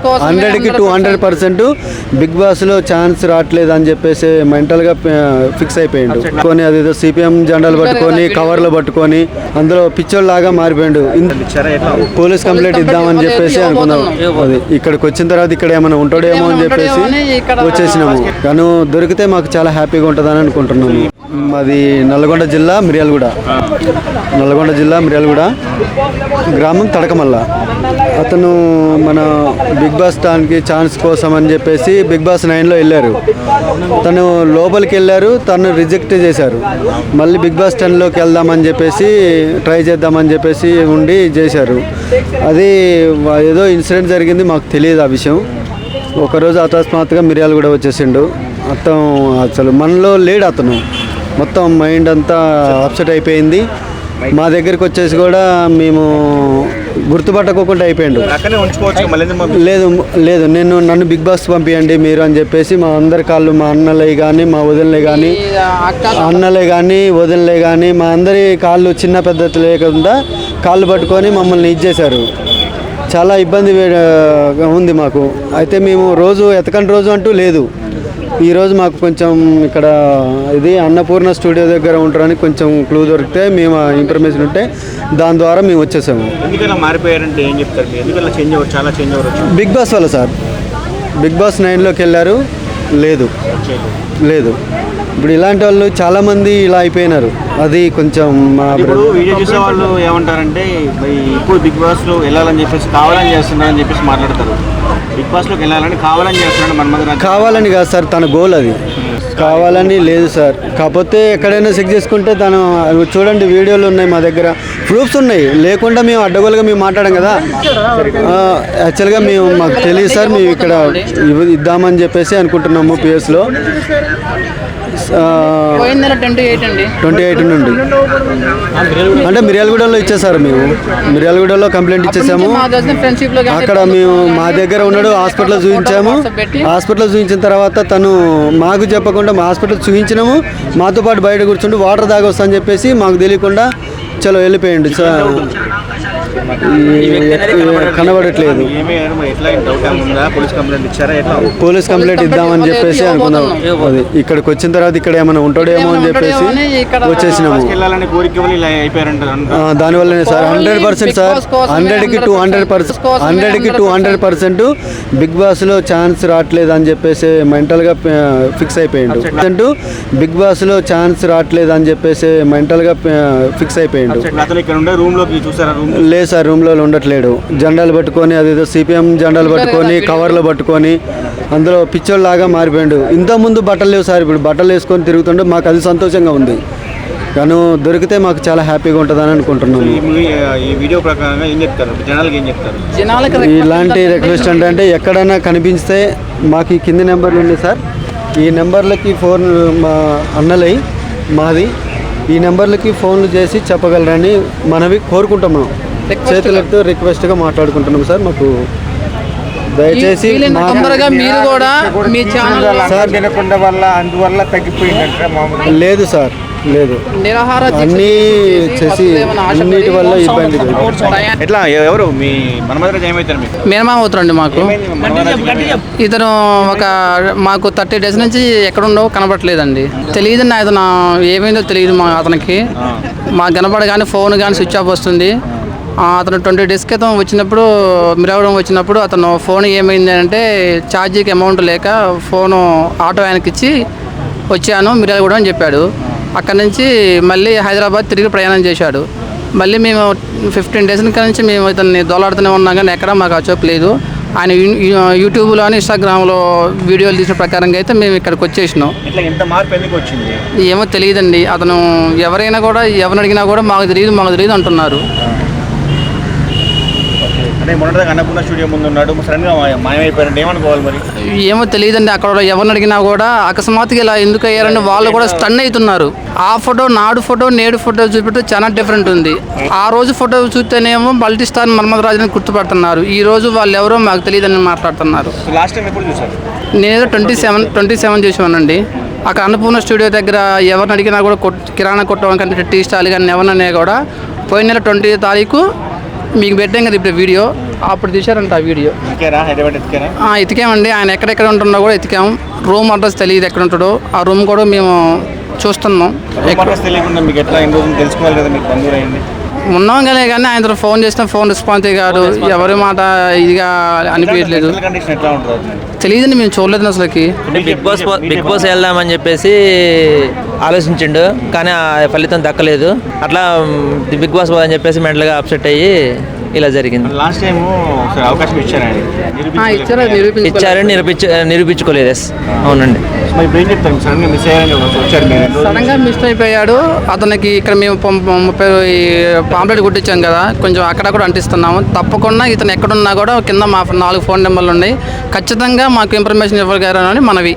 100కి 200% big బాస్లో chance రావట్లేదు అని చెప్పేసి మెంటల్గా ఫిక్స్ అయిపోయిండు. కొని అదేదో సిపిఎం జెండాలు పట్టుకొని కవర్లు పట్టుకొని అందులో పిచ్చోళ్ళలాగా మారిపోయిండు. పోలీస్ కంప్లైంట్ ఇద్దామని చెప్పేసి అనుకున్నాం. అది ఇక్కడికి వచ్చిన తర్వాత ఇక్కడ ఏమైనా ఉంటాడేమో అని చెప్పేసి వచ్చేసినాము. కానీ దొరికితే మాకు చాలా హ్యాపీగా ఉంటుందని అనుకుంటున్నాము. మాది నల్గొండ జిల్లా మిర్యాలగూడ గ్రామం తడకమల్ల. అతను మన బిగ్ బాస్ దానికి ఛాన్స్ కోసం అని చెప్పేసి బిగ్ బాస్ 9లో వెళ్ళారు. తను లోపలికి వెళ్ళారు, తను రిజెక్ట్ చేశారు. మళ్ళీ బిగ్ బాస్ 10లోకి వెళ్దామని చెప్పేసి ట్రై చేద్దామని చెప్పేసి ఉండి చేశారు. అది ఏదో ఇన్సిడెంట్ జరిగింది, మాకు తెలియదు ఆ విషయం. ఒకరోజు అకస్మాత్తుగా మిర్యాలగూడ వచ్చేసిండు. అసలు మనలో లేడు అతను. మొత్తం మైండ్ అంతా అప్సెట్ అయిపోయింది. మా దగ్గరికి వచ్చేసి కూడా మేము గుర్తుపట్టకోకుండా అయిపోయిండు. లేదు నన్ను బిగ్ బాస్ పంపించండి మీరు అని చెప్పేసి మా అందరి కాళ్ళు, మా అన్నలే కానీ మా వదినలే కానీ మా అందరి కాళ్ళు చిన్న పెద్ద లేకుండా కాళ్ళు పట్టుకొని మమ్మల్ని ఇచ్చేశారు. చాలా ఇబ్బంది ఉంది మాకు. అయితే మేము రోజు ఎతకని రోజు అంటూ లేదు. ఈరోజు మాకు కొంచెం ఇక్కడ ఇది అన్నపూర్ణ స్టూడియో దగ్గర ఉంటారని కొంచెం క్లూ దొరికితే మేము ఇన్ఫర్మేషన్ ఉంటే దాని ద్వారా మేము వచ్చేసాము. మారిపోయారంటే ఏం చెప్తారు? బిగ్ బాస్ వల్ల సార్. బిగ్ బాస్ 9లోకి వెళ్ళారు. లేదు ఇప్పుడు ఇలాంటి వాళ్ళు చాలామంది ఇలా అయిపోయినారు. అది కొంచెం మా వీడియో చూసే వాళ్ళు ఏమంటారంటే ఇప్పుడు బిగ్ బాస్లో వెళ్ళాలని చెప్పేసి కావాలని చేస్తున్నారని చెప్పేసి మాట్లాడతారు. బిగ్ బాస్లోకి వెళ్ళాలని కావాలని చేస్తున్నాడు మన కావాలని కాదు సార్, తన గోల్ అది. కావాలని లేదు సార్. కాకపోతే ఎక్కడైనా చెక్ చేసుకుంటే తను చూడండి, వీడియోలు ఉన్నాయి, మా దగ్గర ప్రూఫ్స్ ఉన్నాయి. లేకుండా మేము అడ్డగోలుగా మేము మాట్లాడాం కదా. యాక్చువల్గా మాకు తెలియదు సార్. మేము ఇక్కడ ఇద్దామని చెప్పేసి అనుకుంటున్నాము పిఎస్లో 28 నుండి. అంటే మిర్యాలగూడలో ఇచ్చేసారు. మేము మిర్యాలగూడలో కంప్లైంట్ ఇచ్చేసాము. అక్కడ మేము మా దగ్గర ఉన్నాడు, హాస్పిటల్లో చూపించాము. హాస్పిటల్లో చూపించిన తర్వాత తను మాకు చెప్పకుండా మా హాస్పిటల్ చూపించినాము. మాతో పాటు బయట కూర్చుంటూ వాటర్ తాగొస్తా అని చెప్పేసి మాకు తెలియకుండా చలో వెళ్ళిపోయిండు. కనబడట్లేదు. పోలీస్ కంప్లైంట్ ఇద్దామని చెప్పేసి అనుకున్నాం. అది ఇక్కడికి వచ్చిన తర్వాత ఇక్కడ ఏమైనా ఉంటాడేమో అని చెప్పేసి వచ్చేసినాము. దానివల్లనే సార్ 100% సార్ 100కి 200% బిగ్ బాస్లో ఛాన్స్ రావట్లేదు అని చెప్పేసి మెంటల్గా ఫిక్స్ అయిపోయిండు. బిగ్ బాస్లో ఛాన్స్ రావట్లేదు అని చెప్పేసి మెంటల్గా ఫిక్స్ అయిపోయిండు. లేదు సార్, రూమ్లో ఉండట్లేడు. జెండాలు పట్టుకొని అదేదో సిపిఎం జెండాలు పట్టుకొని కవర్లు పట్టుకొని అందులో పిచ్చోళ్ళలాగా మారిపోయిండు. ఇంతకుముందు బట్టలు లేవు సార్, ఇప్పుడు బట్టలు వేసుకొని తిరుగుతుండే. మాకు అది సంతోషంగా ఉంది. కానీ దొరికితే మాకు చాలా హ్యాపీగా ఉంటుందని అనుకుంటున్నాము. ఈ వీడియో ప్రకారంగా ఏం చెప్తారు జనాలకి? ఏం చెప్తారు ఇలాంటి రిక్వెస్ట్ అంటే ఎక్కడైనా కనిపిస్తే మాకు ఈ కింది నెంబర్లు ఉన్నాయి సార్. ఈ నెంబర్లకి ఫోన్ మా అన్నలై మాది ఈ నెంబర్లకి ఫోన్లు చేసి చెప్పగలరని మనవి కోరుకుంటున్నాం. చేతులతో రిక్వెస్ట్గా మాట్లాడుకుంటున్నాం సార్. మాకు దయచేసి మీరు కూడా మీ ఛానల్ సార్ వినకుండా వల్ల అందువల్ల తగ్గిపోయిందంటే లేదు సార్, లేదు. అన్నీ చేసి అన్నిటి వల్ల ఇబ్బంది. ఎట్లా ఎవరు మీ మనమద్రాజ్ ఏమవుతారు? మేనమామ అవుతారండి మాకు. ఇతను మాకు 30 days నుంచి ఎక్కడుండో కనబడట్లేదండి. తెలియదండి అతను ఏమైందో తెలియదు అతనికి. మాకు కనబడగానే ఫోన్ కానీ స్విచ్ ఆఫ్ వస్తుంది. అతను 20 days క్రితం వచ్చినప్పుడు మిరావడం వచ్చినప్పుడు అతను ఫోన్ ఏమైంది అంటే ఛార్జీకి అమౌంట్ లేక ఫోను ఆటో ఆయనకి ఇచ్చి వచ్చాను మిర్యాలగూడ అని చెప్పాడు. అక్కడి నుంచి మళ్ళీ హైదరాబాద్ తిరిగి ప్రయాణం చేశాడు. మళ్ళీ మేము 15 days నుంచి మేము ఇతన్ని దోలాడుతూనే ఉన్నాం, కానీ ఎక్కడ మాకు అచోక్ లేదు. ఆయన యూట్యూబ్లో ఇన్స్టాగ్రామ్లో వీడియోలు తీసిన ప్రకారంగా అయితే మేము ఇక్కడికి వచ్చేసినాం. ఏమో తెలియదండి. అతను ఎవరైనా కూడా ఎవరిని అడిగినా కూడా మాకు తెలియదు అంటున్నారు. ఏమో తెలియదండి. అక్కడ ఎవరిని అడిగినా కూడా అకస్మాత్తుగా ఇలా ఎందుకు అయ్యారని వాళ్ళు కూడా స్టన్ అవుతున్నారు. ఆ ఫోటో నేడు ఫోటో చూపెట్టు చాలా డిఫరెంట్ ఉంది. ఆ రోజు ఫోటో చూస్తేనేమో మల్టీస్టార్ మన్మథరాజ్ అని గుర్తుపడుతున్నారు. ఈ రోజు వాళ్ళు ఎవరో మాకు తెలియదని మాట్లాడుతున్నారు. నేనేదో 27 చూసానండి. అక్కడ అన్నపూర్ణ స్టూడియో దగ్గర ఎవరిని అడిగినా కూడా కిరాణా కొట్టడం కంటే టీ స్టాల్ కానీ ఎవరిననే కూడా పోయిన నెల 20వ తారీఖు మీకు పెట్టాం కదా ఇప్పుడు వీడియో, అప్పుడు తీశారంట ఆ వీడియో. ఎతికారా? హైదరాబాద్ ఎతికారా? ఎతికామండి. ఆయన ఎక్కడెక్కడ ఉంటున్నా కూడా ఎతికాం. రూమ్ అడ్రస్ తెలియదు ఎక్కడ ఉంటాడో. ఆ రూమ్ కూడా మేము చూస్తున్నాం. అడ్రస్ తెలియకుండా మీకు ఎట్లా ఎన్ని రోజులు తెలుసుకోవాలి కదా, మీకు బంధువులు అయింది. ఉన్నాం కానీ ఆయన ఫోన్ చేసిన ఫోన్ రెస్పాన్స్ కాదు. ఎవరి మాట ఇదిగా అనిపించట్లేదు. కండిషన్ ఎట్లా ఉంటుంది? తెలియదండి, మేము చూడలేదు అసలుకి. బిగ్ బాస్ వెళ్దామని చెప్పేసి ఆలోచించిండు, కానీ ఆ ఫలితం దక్కలేదు. అట్లా బిగ్ బాస్ అని చెప్పేసి మెంటల్గా అప్సెట్ అయ్యి ఇలా జరిగింది. లాస్ట్ టైం అవకాశం ఇచ్చారండి, ఇచ్చారు, ఇచ్చారని నిరూపించుకోలేదు. అవునండి. మరి ఇప్పుడు ఏం చెప్తారు? సడన్గా మిస్ అయ్యారని వచ్చారు మీరు. సడన్ గా మిస్ అయిపోయాడు. అతనికి ఇక్కడ మేము 30 పాంప్లెట్ కుట్టించాం కదా, కొంచెం అక్కడ కూడా అంటిస్తున్నాము. తప్పకుండా ఇతను ఎక్కడున్నా కూడా కింద మా 4 ఫోన్ నెంబర్లు ఉన్నాయి. ఖచ్చితంగా మాకు ఇన్ఫర్మేషన్ ఇవ్వగలరని మనవి.